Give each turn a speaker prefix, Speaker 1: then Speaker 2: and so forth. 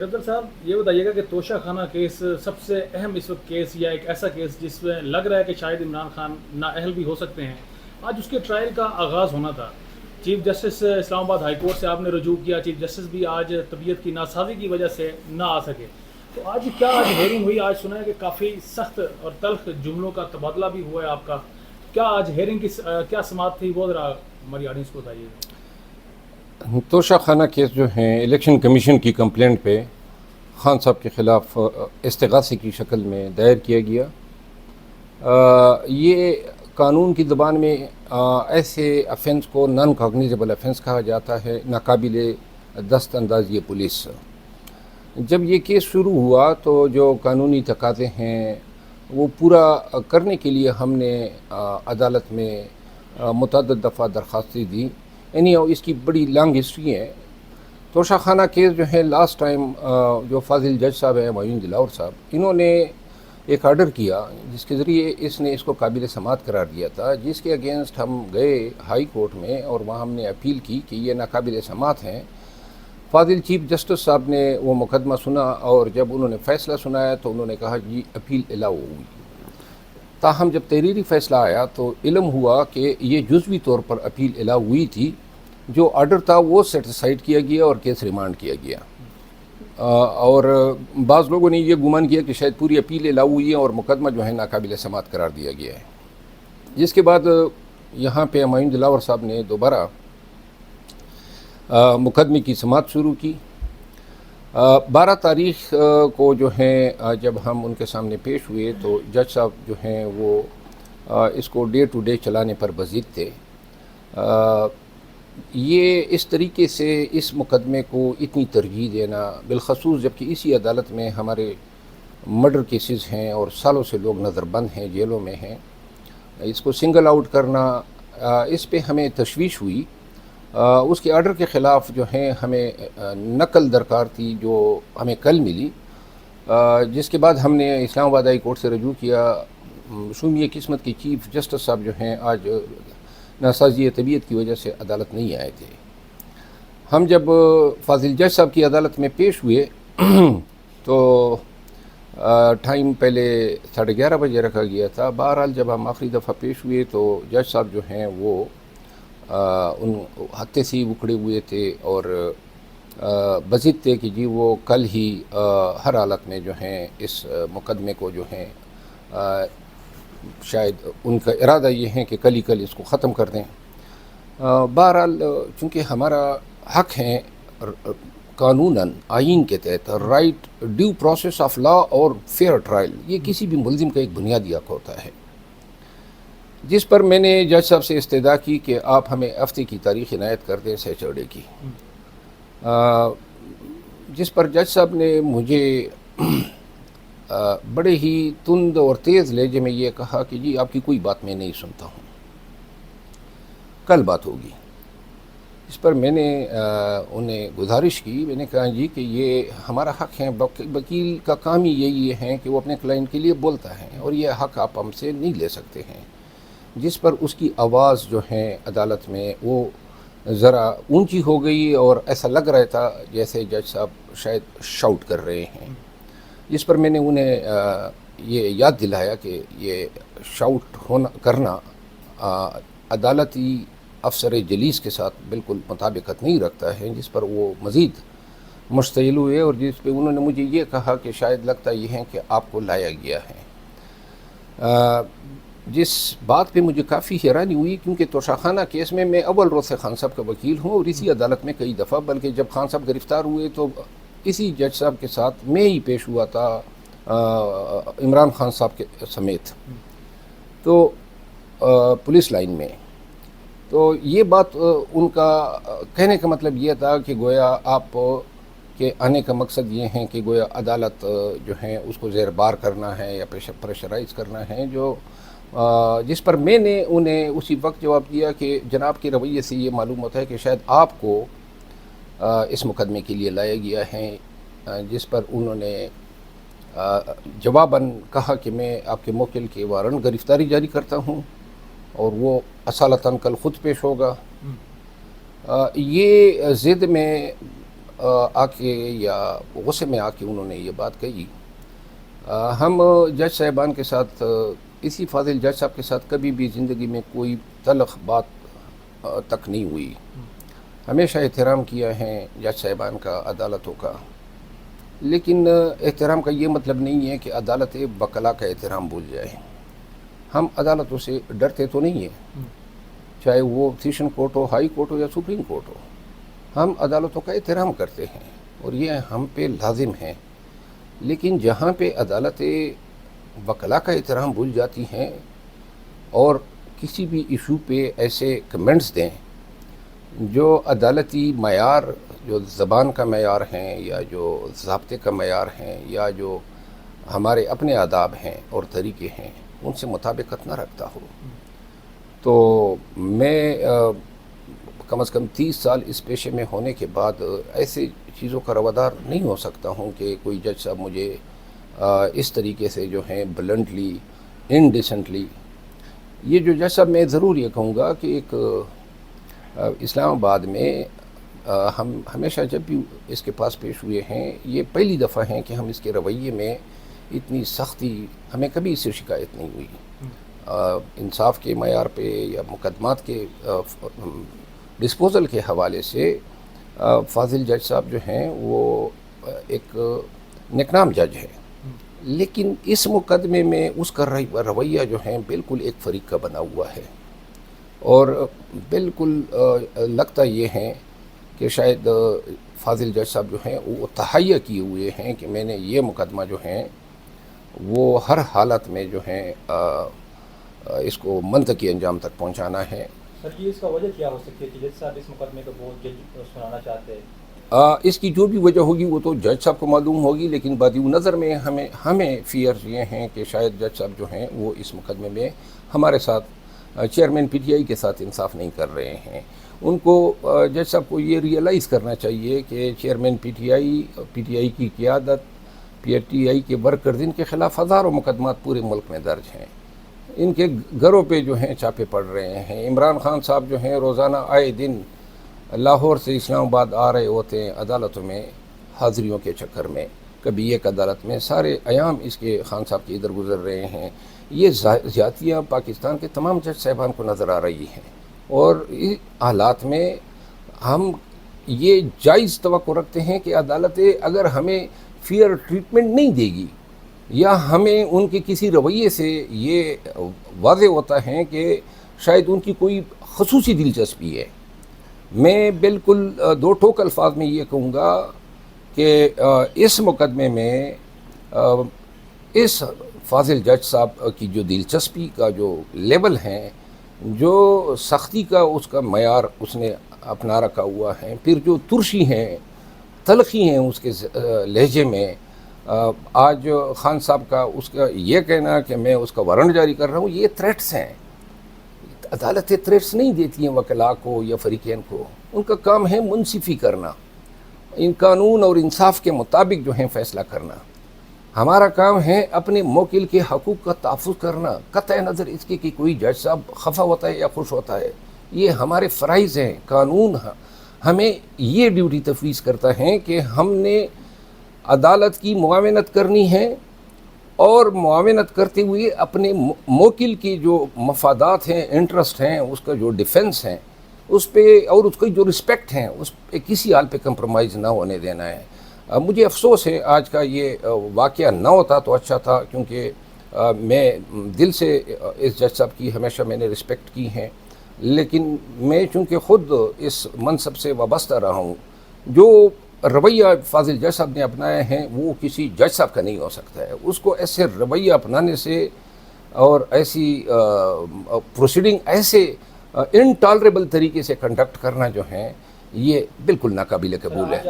Speaker 1: افضل صاحب یہ بتائیے گا کہ توشہ خانہ کیس سب سے اہم اس وقت کیس یا ایک ایسا کیس جس میں لگ رہا ہے کہ شاید عمران خان نااہل بھی ہو سکتے ہیں، آج اس کے ٹرائل کا آغاز ہونا تھا۔ چیف جسٹس اسلام آباد ہائی کورٹ سے آپ نے رجوع کیا، چیف جسٹس بھی آج طبیعت کی ناسازی کی وجہ سے نہ آ سکے، تو آج ہیئرنگ ہوئی؟ آج سنا ہے کہ کافی سخت اور تلخ جملوں کا تبادلہ بھی ہوا ہے آپ کا، کیا آج ہیئرنگ کی کیا سماعت تھی وہ ذرا ہماری آڈینس کو بتائیے گا۔
Speaker 2: توشہ خانہ کیس جو ہیں الیکشن کمیشن کی کمپلینٹ پہ خان صاحب کے خلاف استغاثے کی شکل میں دائر کیا گیا۔ یہ قانون کی زبان میں ایسے افینس کو نان کاگنیزیبل افینس کہا جاتا ہے، ناقابل دست اندازی پولیس۔ جب یہ کیس شروع ہوا تو جو قانونی تقاضے ہیں وہ پورا کرنے کے لیے ہم نے عدالت میں متعدد دفعہ درخواستیں دی، یعنی اس کی بڑی لانگ ہسٹری ہے۔ توشہ خانہ کیس جو ہے لاسٹ ٹائم جو فاضل جج صاحب ہیں معین دلاور صاحب، انہوں نے ایک آرڈر کیا جس کے ذریعے اس کو قابل سماعت قرار دیا تھا، جس کے اگینسٹ ہم گئے ہائی کورٹ میں اور وہاں ہم نے اپیل کی کہ یہ ناقابل سماعت ہیں۔ فاضل چیف جسٹس صاحب نے وہ مقدمہ سنا اور جب انہوں نے فیصلہ سنایا تو انہوں نے کہا جی اپیل الاؤ ہوئی۔ تاہم جب تحریری فیصلہ آیا تو علم ہوا کہ یہ جزوی طور پر اپیل الاؤ ہوئی تھی، جو آرڈر تھا وہ سیٹسفائیڈ کیا گیا اور کیس ریمانڈ کیا گیا۔ اور بعض لوگوں نے یہ گمان کیا کہ شاید پوری اپیل الاؤ ہوئی ہے اور مقدمہ جو ہے ناقابل سماعت قرار دیا گیا ہے، جس کے بعد یہاں پہ معین دلاور صاحب نے دوبارہ مقدمے کی سماعت شروع کی۔ 12 تاریخ کو جو ہیں جب ہم ان کے سامنے پیش ہوئے تو جج صاحب جو ہیں وہ اس کو ڈے ٹو ڈے چلانے پر بضد تھے۔ یہ اس طریقے سے اس مقدمے کو اتنی ترجیح دینا، بالخصوص جبکہ اسی عدالت میں ہمارے مرڈر کیسز ہیں اور سالوں سے لوگ نظر بند ہیں، جیلوں میں ہیں، اس کو سنگل آؤٹ کرنا، اس پہ ہمیں تشویش ہوئی۔ اس کے آرڈر کے خلاف جو ہیں ہمیں نقل درکار تھی جو ہمیں کل ملی، جس کے بعد ہم نے اسلام آباد ہائی کورٹ سے رجوع کیا۔ شومیہ قسمت کے چیف جسٹس صاحب جو ہیں آج ناسازی طبیعت کی وجہ سے عدالت نہیں آئے تھے۔ ہم جب فاضل جج صاحب کی عدالت میں پیش ہوئے تو ٹائم پہلے 11:30 بجے رکھا گیا تھا۔ بہرحال جب ہم آخری دفعہ پیش ہوئے تو جج صاحب جو ہیں وہ ان ہتھے سے اکھڑے ہوئے تھے اور بضد تھے کہ جی وہ کل ہی ہر حالت میں جو ہیں اس مقدمے کو جو ہیں شاید ان کا ارادہ یہ ہے کہ کل اس کو ختم کر دیں۔ بہرحال چونکہ ہمارا حق ہے قانوناً آئین کے تحت right due process of law اور فیئر ٹرائل، یہ کسی بھی ملزم کا ایک بنیادی حق ہوتا ہے، جس پر میں نے جج صاحب سے استدعا کی کہ آپ ہمیں ہفتے کی تاریخ عنایت کر دیں سیٹرڈے کی، جس پر جج صاحب نے مجھے بڑے ہی تند اور تیز لہجے میں یہ کہا کہ جی آپ کی کوئی بات میں نہیں سنتا ہوں، کل بات ہوگی۔ اس پر میں نے انہیں گزارش کی، میں نے کہا جی کہ یہ ہمارا حق ہے، وکیل کا کام ہی یہی ہے کہ وہ اپنے کلائنٹ کے لیے بولتا ہے اور یہ حق آپ ہم سے نہیں لے سکتے ہیں، جس پر اس کی آواز جو ہے عدالت میں وہ ذرا اونچی ہو گئی اور ایسا لگ رہا تھا جیسے جج صاحب شاید شاؤٹ کر رہے ہیں، جس پر میں نے انہیں یہ یاد دلایا کہ یہ شاؤٹ کرنا عدالتی افسر جلیس کے ساتھ بالکل مطابقت نہیں رکھتا ہے، جس پر وہ مزید مشتعل ہوئے اور جس پہ انہوں نے مجھے یہ کہا کہ شاید لگتا یہ ہے کہ آپ کو لایا گیا ہے، جس بات پہ مجھے کافی حیرانی ہوئی کیونکہ توشہ خانہ کیس میں اول روز سے خان صاحب کا وکیل ہوں اور اسی عدالت میں کئی دفعہ، بلکہ جب خان صاحب گرفتار ہوئے تو اسی جج صاحب کے ساتھ میں ہی پیش ہوا تھا، عمران خان صاحب کے سمیت، تو پولیس لائن میں۔ تو یہ بات ان کا کہنے کا مطلب یہ تھا کہ گویا آپ کے آنے کا مقصد یہ ہے کہ گویا عدالت جو ہے اس کو زیر بار کرنا ہے یا پریشرائز کرنا ہے، جس پر میں نے انہیں اسی وقت جواب دیا کہ جناب کے رویے سے یہ معلوم ہوتا ہے کہ شاید آپ کو اس مقدمے کے لیے لایا گیا ہے، جس پر انہوں نے جواباً کہا کہ میں آپ کے موکل کے وارنٹ گرفتاری جاری کرتا ہوں اور وہ اصالتاً کل خود پیش ہوگا۔ یہ ضد میں آ کے یا غصے میں آ کے انہوں نے یہ بات کہی. ہم جج صاحبان کے ساتھ اسی فاضل جج صاحب کے ساتھ کبھی بھی زندگی میں کوئی تلخ بات تک نہیں ہوئی. ہمیشہ احترام کیا ہے جج صاحبان کا، عدالتوں کا. لیکن احترام کا یہ مطلب نہیں ہے کہ عدالت وکلا کا احترام بھول جائیں. ہم عدالتوں سے ڈرتے تو نہیں ہیں، چاہے وہ سیشن کورٹ ہو، ہائی کورٹ ہو یا سپریم کورٹ ہو. ہم عدالتوں کا احترام کرتے ہیں اور یہ ہم پہ لازم ہے. لیکن جہاں پہ عدالت وکلا کا احترام بھول جاتی ہیں اور کسی بھی ایشو پہ ایسے کمنٹس دیں جو عدالتی معیار، جو زبان کا معیار ہیں یا جو ضابطے کا معیار ہیں یا جو ہمارے اپنے آداب ہیں اور طریقے ہیں، ان سے مطابقت نہ رکھتا ہو، تو میں کم از کم 30 سال اس پیشے میں ہونے کے بعد ایسی چیزوں کا روادار نہیں ہو سکتا ہوں کہ کوئی جج صاحب مجھے اس طریقے سے جو ہیں بلنٹلی، انڈیسنٹلی. یہ جو جج صاحب، میں ضرور یہ کہوں گا کہ ایک اسلام آباد میں ہم ہمیشہ جب بھی اس کے پاس پیش ہوئے ہیں، یہ پہلی دفعہ ہیں کہ ہم اس کے رویے میں اتنی سختی، ہمیں کبھی اس سے شکایت نہیں ہوئی. انصاف کے معیار پہ یا مقدمات کے ڈسپوزل کے حوالے سے فاضل جج صاحب جو ہیں وہ ایک نیکنام جج ہے. لیکن اس مقدمے میں اس کا رویہ جو ہے بالکل ایک فریق کا بنا ہوا ہے، اور بالکل لگتا یہ ہے کہ شاید فاضل جج صاحب جو ہیں وہ تہیہ کیے ہوئے ہیں کہ میں نے یہ مقدمہ جو ہیں وہ ہر حالت میں جو ہیں اس کو منطقی انجام تک پہنچانا ہے.
Speaker 3: سر، یہ اس کا وجہ کیا ہو سکتی ہے کہ جج صاحب اس مقدمے کو بہت جلد سنانا چاہتے ہیں؟
Speaker 2: اس کی جو بھی وجہ ہوگی وہ تو جج صاحب کو معلوم ہوگی، لیکن بدیع نظر میں ہمیں فیئر یہ ہیں کہ شاید جج صاحب جو ہیں وہ اس مقدمے میں ہمارے ساتھ، چیئرمین پی ٹی آئی کے ساتھ انصاف نہیں کر رہے ہیں. ان کو، جج صاحب کو یہ ریئلائز کرنا چاہیے کہ چیئرمین پی ٹی آئی کی قیادت، پی ٹی آئی کے ورکرز، ان کے خلاف ہزاروں مقدمات پورے ملک میں درج ہیں. ان کے گھروں پہ جو ہیں چھاپے پڑ رہے ہیں. عمران خان صاحب جو ہیں روزانہ آئے دن لاہور سے اسلام آباد آ رہے ہوتے ہیں عدالتوں میں حاضریوں کے چکر میں. کبھی ایک عدالت میں سارے ایام اس کے خان صاحب کے ادھر گزر رہے ہیں. یہ زیادتیاں پاکستان کے تمام جج صاحبان کو نظر آ رہی ہیں، اور اس حالات میں ہم یہ جائز توقع رکھتے ہیں کہ عدالتیں اگر ہمیں فیئر ٹریٹمنٹ نہیں دے گی یا ہمیں ان کے کسی رویے سے یہ واضح ہوتا ہے کہ شاید ان کی کوئی خصوصی دلچسپی ہے. میں بالکل دو ٹوک الفاظ میں یہ کہوں گا کہ اس مقدمے میں اس فاضل جج صاحب کی جو دلچسپی کا جو لیول ہے، جو سختی کا اس کا معیار اس نے اپنا رکھا ہوا ہے، پھر جو ترشی ہیں، تلخی ہیں اس کے لہجے میں. آج خان صاحب کا اس کا یہ کہنا کہ میں اس کا وارنٹ جاری کر رہا ہوں، یہ تھریٹس ہیں. عدالتیں تھریٹس نہیں دیتی ہیں وکلاء کو یا فریقین کو. ان کا کام ہے منصفی کرنا، ان قانون اور انصاف کے مطابق جو ہیں فیصلہ کرنا. ہمارا کام ہے اپنے موکل کے حقوق کا تحفظ کرنا، قطع نظر اس کے کہ کوئی جج صاحب خفا ہوتا ہے یا خوش ہوتا ہے. یہ ہمارے فرائض ہیں. قانون ہمیں یہ ڈیوٹی تفویض کرتا ہے کہ ہم نے عدالت کی معاونت کرنی ہے، اور معاونت کرتے ہوئے اپنے موکل کی جو مفادات ہیں، انٹرسٹ ہیں، اس کا جو ڈیفنس ہیں اس پہ، اور اس کی جو رسپیکٹ ہیں اس پہ کسی حال پہ کمپرومائز نہ ہونے دینا ہے. مجھے افسوس ہے آج کا یہ واقعہ نہ ہوتا تو اچھا تھا، کیونکہ میں دل سے اس جج صاحب کی ہمیشہ میں نے رسپیکٹ کی ہیں. لیکن میں چونکہ خود اس منصب سے وابستہ رہا ہوں، جو رویہ فاضل جج صاحب نے اپنائے ہیں وہ کسی جج صاحب کا نہیں ہو سکتا ہے. اس کو ایسے رویہ اپنانے سے اور ایسی پروسیڈنگ ایسے انٹالریبل طریقے سے کنڈکٹ کرنا جو ہے، یہ بالکل ناقابل قبول ہے.